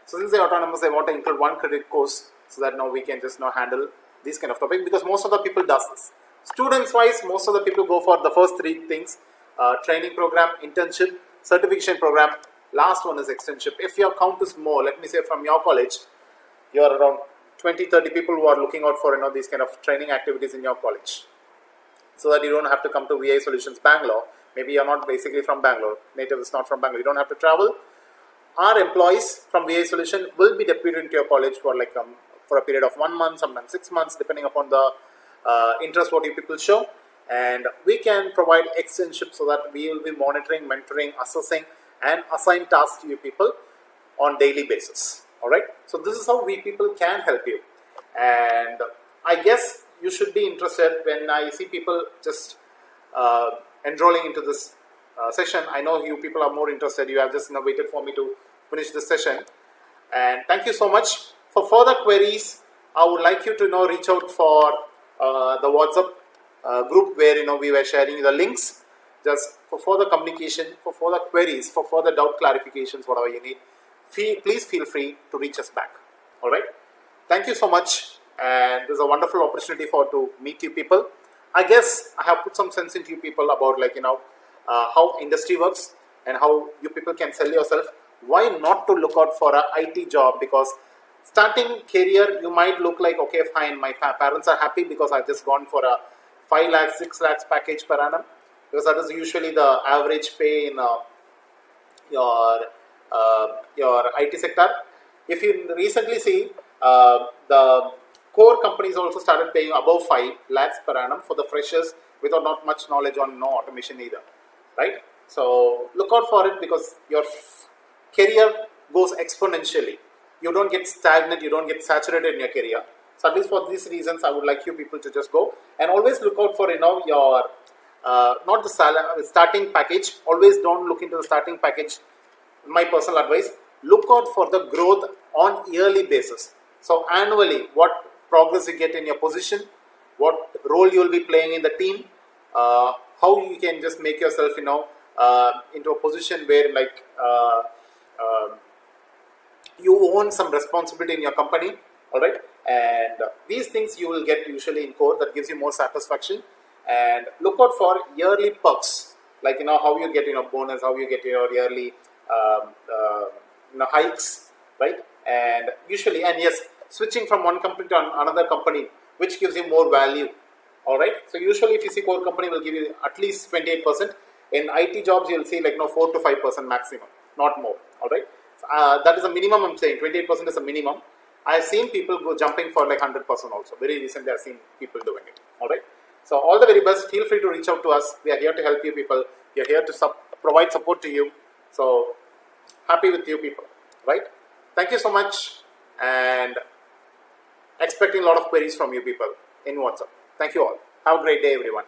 So since they are autonomous, they want to include 1 credit course so that now we can just handle these kind of topics, because most of the people does this. Students wise, most of the people go for the first 3 things: training program, internship, certification program. Last one is externship. If your count is more, let me say from your college, you are around 20-30 people who are looking out for these kind of training activities in your college, so that you don't have to come to VI Solutions Bangalore. Maybe you're not basically from Bangalore, native is not from Bangalore, you don't have to travel. Our employees from VI Solution will be deputed into your college for for a period of 1 month, sometimes 6 months, depending upon the interest what you people show. And we can provide externship so that we will be monitoring, mentoring, assessing, and assign tasks to you people on daily basis. Alright, so this is how we people can help you. And I guess you should be interested when I see people just enrolling into this session. I know you people are more interested. You have just waited for me to finish this session. And thank you so much. For further queries, I would like you to reach out for the WhatsApp group where we were sharing the links. Just for further communication, for further queries, for further doubt clarifications, whatever you need, please feel free to reach us back. Alright, thank you so much, and this is a wonderful opportunity to meet you people. I guess I have put some sense into you people about how industry works and how you people can sell yourself. Why not to look out for a IT job? Because starting career, you might look like, okay, fine, my parents are happy because I've just gone for a 5 lakhs, 6 lakhs package per annum, because that is usually the average pay in your IT sector. If you recently see, the core companies also started paying above 5 lakhs per annum for the freshers without not much knowledge on no automation either, right? So look out for it, because your career goes exponentially. You don't get stagnant, you don't get saturated in your career. So at least for these reasons, I would like you people to just go and always look out for your not the starting package. Always don't look into the starting package. My personal advice: look out for the growth on yearly basis. So annually, what progress you get in your position, what role you will be playing in the team, how you can just make yourself into a position where you own some responsibility in your company, all right? And these things you will get usually in core, that gives you more satisfaction. And look out for yearly perks, like how you get bonus, how you get your yearly hikes, right? And usually, and yes, switching from one company to another company, which gives you more value, all right? So usually if you see core company will give you at least 28%. In IT jobs you'll see 4 to 5% maximum, not more, all right? That is a minimum. I'm saying 28% is a minimum. I've seen people go jumping for 100% also. Very recently I've seen people doing it, all right? So all the very best. Feel free to reach out to us. We are here to help you people. We are here to provide support to you. So happy with you people, right? Thank you so much, and expecting a lot of queries from you people in WhatsApp. Thank you all. Have a great day, everyone.